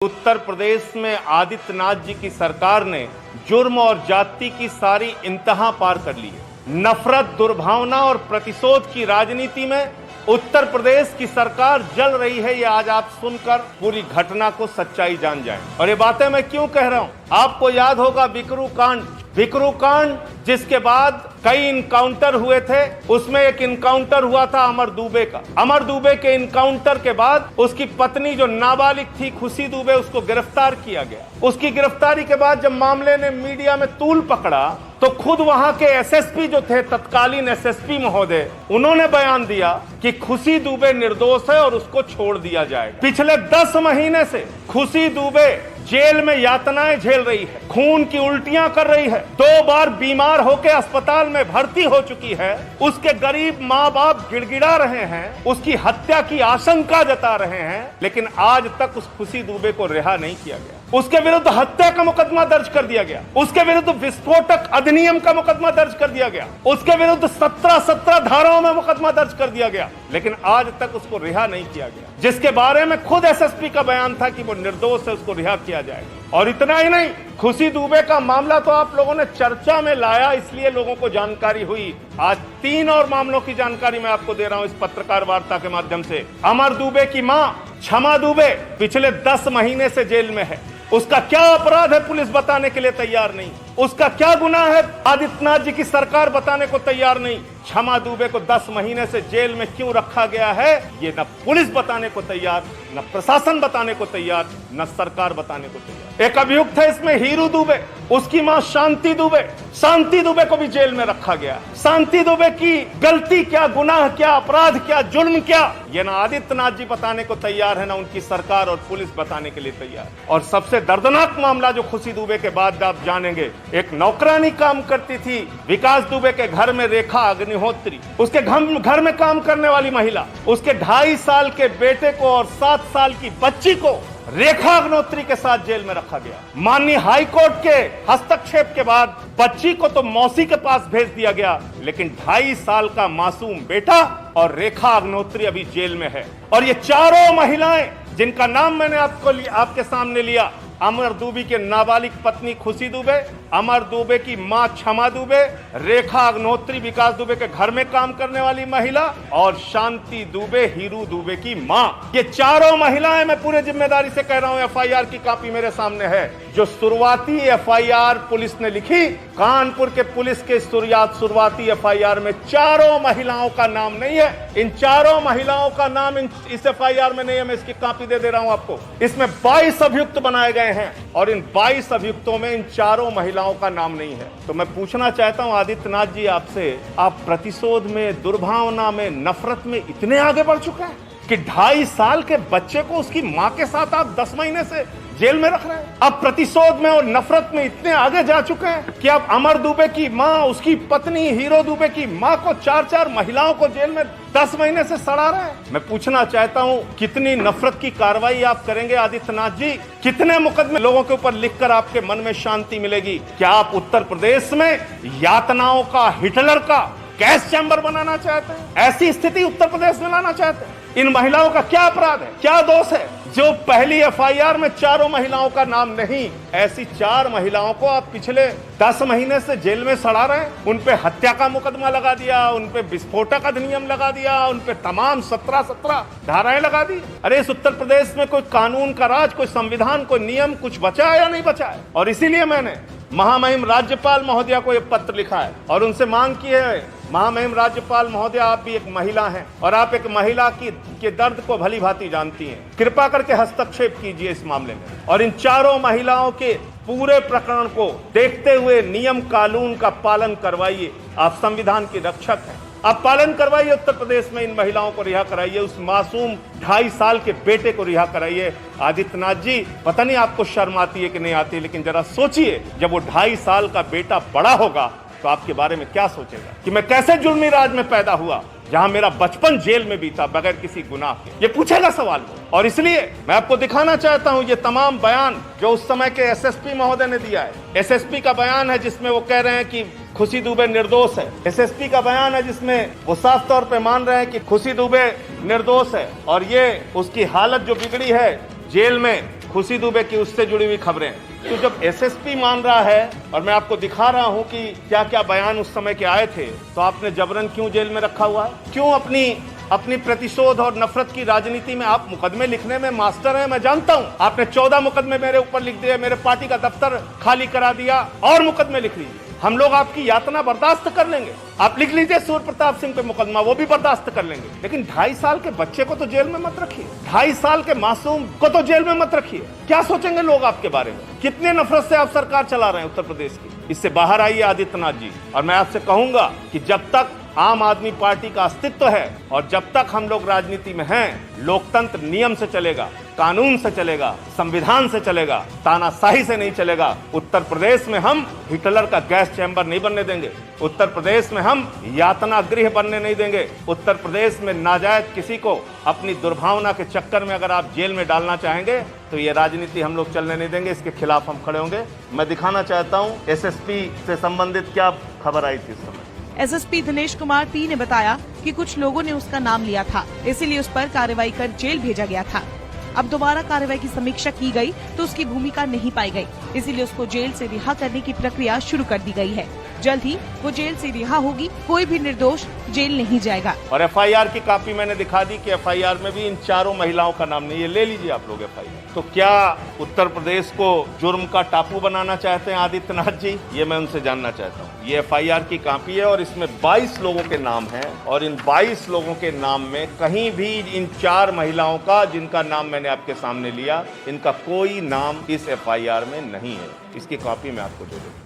उत्तर प्रदेश में आदित्यनाथ जी की सरकार ने जुर्म और जाति की सारी इंतहा पार कर ली है। नफरत, दुर्भावना और प्रतिशोध की राजनीति में उत्तर प्रदेश की सरकार जल रही है। ये आज आप सुनकर पूरी घटना को सच्चाई जान जाएं। और ये बातें मैं क्यों कह रहा हूं, आपको याद होगा विकरू कांड जिसके बाद कई इनकाउंटर हुए थे। उसमें एक इनकाउंटर हुआ था अमर दुबे का। अमर दुबे के इनकाउंटर के बाद उसकी पत्नी जो नाबालिग थी खुशी दुबे, उसको गिरफ्तार किया गया। उसकी गिरफ्तारी के बाद जब मामले ने मीडिया में तूल पकड़ा तो खुद वहां के एसएसपी जो थे, तत्कालीन एसएसपी महोदय, उन्होंने बयान दिया कि खुशी दुबे निर्दोष है और उसको छोड़ दिया जाए। पिछले 10 महीने से खुशी दुबे जेल में यातनाएं झेल रही है, खून की उल्टियां कर रही है, 2 बार बीमार होकर अस्पताल में भर्ती हो चुकी है। उसके गरीब माँ बाप गिड़गिड़ा रहे हैं, उसकी हत्या की आशंका जता रहे हैं, लेकिन आज तक उस खुशी दुबे को रिहा नहीं किया गया। उसके विरुद्ध हत्या का मुकदमा दर्ज कर दिया गया, उसके विरुद्ध विस्फोटक अधिनियम का मुकदमा दर्ज कर दिया गया, उसके विरुद्ध 17 धाराओं में मुकदमा दर्ज कर दिया गया, लेकिन आज तक उसको रिहा नहीं किया गया। जिसके बारे में खुद एसएसपी का बयान था कि वो निर्दोष है, उसको रिहा किया जाएगा। और इतना ही नहीं, खुशी दुबे का मामला तो आप लोगों ने चर्चा में लाया, इसलिए लोगों को जानकारी हुई। आज 3 और मामलों की जानकारी मैं आपको दे रहा हूं इस पत्रकार वार्ता के माध्यम से। अमर दुबे की मां क्षमा दुबे पिछले 10 महीने से जेल में है। उसका क्या अपराध है पुलिस बताने के लिए तैयार नहीं। उसका क्या गुनाह है आदित्यनाथ जी की सरकार बताने को तैयार नहीं। क्षमा दुबे को 10 महीने से जेल में क्यों रखा गया है, ये न पुलिस बताने को तैयार, न प्रशासन बताने को तैयार, न सरकार बताने को तैयार। एक अभियुक्त है इसमें हीरू दुबे, उसकी मां शांति दुबे को भी जेल में रखा गया। शांति दुबे की गलती क्या, गुनाह क्या, अपराध क्या, जुल्म क्या, ये ना आदित्यनाथ जी बताने को तैयार है, ना उनकी सरकार और पुलिस बताने के लिए तैयार। और सबसे दर्दनाक मामला जो खुशी दुबे के बाद आप जानेंगे, एक नौकरानी काम करती थी विकास दुबे के घर में, रेखा अग्निहोत्री, उसके घर में काम करने वाली महिला, उसके 2.5 साल के बेटे को और 7 साल की बच्ची को रेखा अग्निहोत्री के साथ जेल में रखा गया। माननीय हाईकोर्ट के हस्तक्षेप के बाद बच्ची को तो मौसी के पास भेज दिया गया, लेकिन 2.5 साल का मासूम बेटा और रेखा अग्निहोत्री अभी जेल में है। और ये चारों महिलाएं जिनका नाम मैंने आपके सामने लिया, अमर दुबे की नाबालिग पत्नी खुशी दुबे, अमर दुबे की मां क्षमा दुबे, रेखा अग्निहोत्री विकास दुबे के घर में काम करने वाली महिला, और शांति दुबे हीरू दुबे की मां, ये चारों महिलाएं, मैं पूरे जिम्मेदारी से कह रहा हूं, एफआईआर की कॉपी मेरे सामने है। जो शुरुआती एफआईआर पुलिस ने लिखी, कानपुर के पुलिस के शुरुआती एफआईआर में चारों महिलाओं का नाम नहीं है। इन चारों महिलाओं का नाम इस एफआईआर में नहीं है। मैं इसकी कॉपी दे रहा हूं आपको। इसमें 22 अभियुक्त बनाए गए हैं और इन 22 अभियुक्तों में इन चारों महिलाओं का नाम नहीं है। तो मैं पूछना चाहता हूं आदित्यनाथ जी आपसे, आप प्रतिशोध में, दुर्भावना में, नफरत में इतने आगे बढ़ चुके हैं कि 2.5 साल के बच्चे को उसकी मां के साथ आप 10 महीने से जेल में रख रहे हैं। अब प्रतिशोध में और नफरत में इतने आगे जा चुके हैं कि अब अमर दुबे की मां, उसकी पत्नी हीरो दुबे की मां को 4 महिलाओं को जेल में 10 महीने से सड़ा रहे हैं। मैं पूछना चाहता हूं, कितनी नफरत की कार्रवाई आप करेंगे आदित्यनाथ जी? कितने मुकदमे लोगों के ऊपर लिखकर आपके मन में शांति मिलेगी? क्या आप उत्तर प्रदेश में यातनाओं का, हिटलर का गैस चैम्बर बनाना चाहते हैं? ऐसी स्थिति उत्तर प्रदेश में लाना चाहते हैं? इन महिलाओं का क्या अपराध है, क्या दोष है जो पहली एफआईआर में चारों महिलाओं का नाम नहीं? ऐसी 4 महिलाओं को आप पिछले 10 महीने से जेल में सड़ा रहे हैं। उन पे हत्या का मुकदमा लगा दिया, उन पे विस्फोटक अधिनियम लगा दिया, उन पे तमाम 17 धाराएं लगा दी। अरे इस उत्तर प्रदेश में कोई कानून का राज, कोई संविधान, कोई नियम कुछ बचा है या नहीं बचा है? और इसीलिए मैंने महामहिम राज्यपाल महोदया को यह पत्र लिखा है और उनसे मांग की है, महामहिम राज्यपाल महोदया, आप भी एक महिला हैं और आप एक महिला के दर्द को भली भांति जानती हैं। कृपा करके हस्तक्षेप कीजिए इस मामले में और इन चारों महिलाओं के पूरे प्रकरण को देखते हुए नियम कानून का पालन करवाइए। आप संविधान के रक्षक हैं, आप पालन करवाइए। उत्तर प्रदेश में इन महिलाओं को रिहा कराइए, उस मासूम 2.5 साल के बेटे को रिहा कराइए। आदित्यनाथ जी, पता नहीं आपको शर्म आती है कि नहीं आती, लेकिन जरा सोचिए, जब वो 2.5 साल का बेटा बड़ा होगा तो आपके बारे में क्या सोचेगा कि मैं कैसे जुल्मी राज में पैदा हुआ, जहां मेरा बचपन जेल में बीता बगैर किसी गुनाह के। ये पूछेगा सवाल वो। और इसलिए मैं आपको दिखाना चाहता हूं ये तमाम बयान जो उस समय के एसएसपी महोदय ने दिया है। एसएसपी का बयान है जिसमें वो कह रहे हैं कि खुशी दुबे निर्दोष है। एसएसपी का बयान है जिसमें वो साफ तौर पे मान रहे हैं कि खुशी दुबे निर्दोष है और ये उसकी हालत जो बिगड़ी है जेल में, खुशी दुबे की उससे जुड़ी हुई खबरें। तो जब एसएसपी मान रहा है और मैं आपको दिखा रहा हूं कि क्या क्या बयान उस समय के आए थे, तो आपने जबरन क्यों जेल में रखा हुआ है? क्यों अपनी प्रतिशोध और नफरत की राजनीति में आप मुकदमे लिखने में मास्टर हैं, मैं जानता हूं। आपने 14 मुकदमे मेरे ऊपर लिख दिए, मेरे पार्टी का दफ्तर खाली करा दिया, और मुकदमे लिख लीजिए। हम लोग आपकी यातना बर्दाश्त कर लेंगे। आप लिख लीजिए सूर्य प्रताप सिंह पे मुकदमा, वो भी बर्दाश्त कर लेंगे। लेकिन 2.5 साल के बच्चे को तो जेल में मत रखिए, 2.5 साल के मासूम को तो जेल में मत रखिए। क्या सोचेंगे लोग आपके बारे में? कितने नफरत से आप सरकार चला रहे हैं उत्तर प्रदेश की। इससे बाहर आइए आदित्यनाथ जी। और मैं आपसे कहूंगा कि जब तक आम आदमी पार्टी का अस्तित्व है और जब तक हम लोग राजनीति में हैं, लोकतंत्र नियम से चलेगा, कानून से चलेगा, संविधान से चलेगा, तानाशाही से नहीं चलेगा। उत्तर प्रदेश में हम हिटलर का गैस चैम्बर नहीं बनने देंगे। उत्तर प्रदेश में हम यातना गृह बनने नहीं देंगे। उत्तर प्रदेश में नाजायज किसी को अपनी दुर्भावना के चक्कर में अगर आप जेल में डालना चाहेंगे तो ये राजनीति हम लोग चलने नहीं देंगे। इसके खिलाफ हम खड़े होंगे। मैं दिखाना चाहता हूँ एसएसपी से संबंधित क्या खबर आई थी इस समय। एसएसपी दिनेश कुमार पी ने बताया कि कुछ लोगों ने उसका नाम लिया था, इसीलिए उस पर कार्रवाई कर जेल भेजा गया था। अब दोबारा कार्रवाई की समीक्षा की गई तो उसकी भूमिका नहीं पाई गई, इसीलिए उसको जेल से रिहा करने की प्रक्रिया शुरू कर दी गई है। जल्द ही वो जेल से रिहा होगी, कोई भी निर्दोष जेल नहीं जाएगा। और एफआईआर की कॉपी मैंने दिखा दी कि एफआईआर में भी इन 4 महिलाओं का नाम नहीं है। ले लीजिए आप लोग एफआईआर। तो क्या उत्तर प्रदेश को जुर्म का टापू बनाना चाहते हैं आदित्यनाथ जी? ये मैं उनसे जानना चाहता हूँ। ये एफआईआर की कॉपी है और इसमें 22 लोगों के नाम हैं और इन 22 लोगों के नाम में कहीं भी इन 4 महिलाओं का, जिनका नाम मैंने आपके सामने लिया, इनका कोई नाम इस एफआईआर में नहीं है। इसकी कॉपी मैं आपको दे दूँ।